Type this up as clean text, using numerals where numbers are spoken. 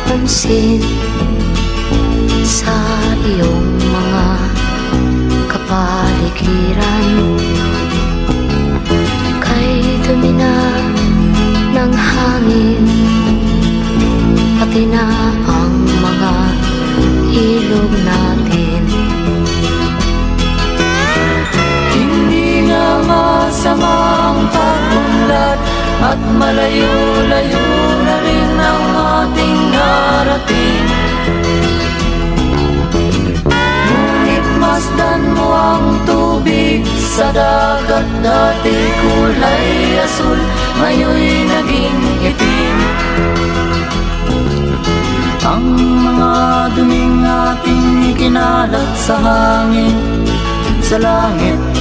napapansin sa iyong mga kapaligiran. Kay dumi na ng hangin, pati na ang mga ilog natin. Hindi nga masamang pag-unlad at malayo-layo na rin ang ating narating. Ngunit masdan mo ang tubig sa dagat, dati kulay asul, ngayon'y naging itim. Ang mga duming ating kinalat sa hangin, sa langit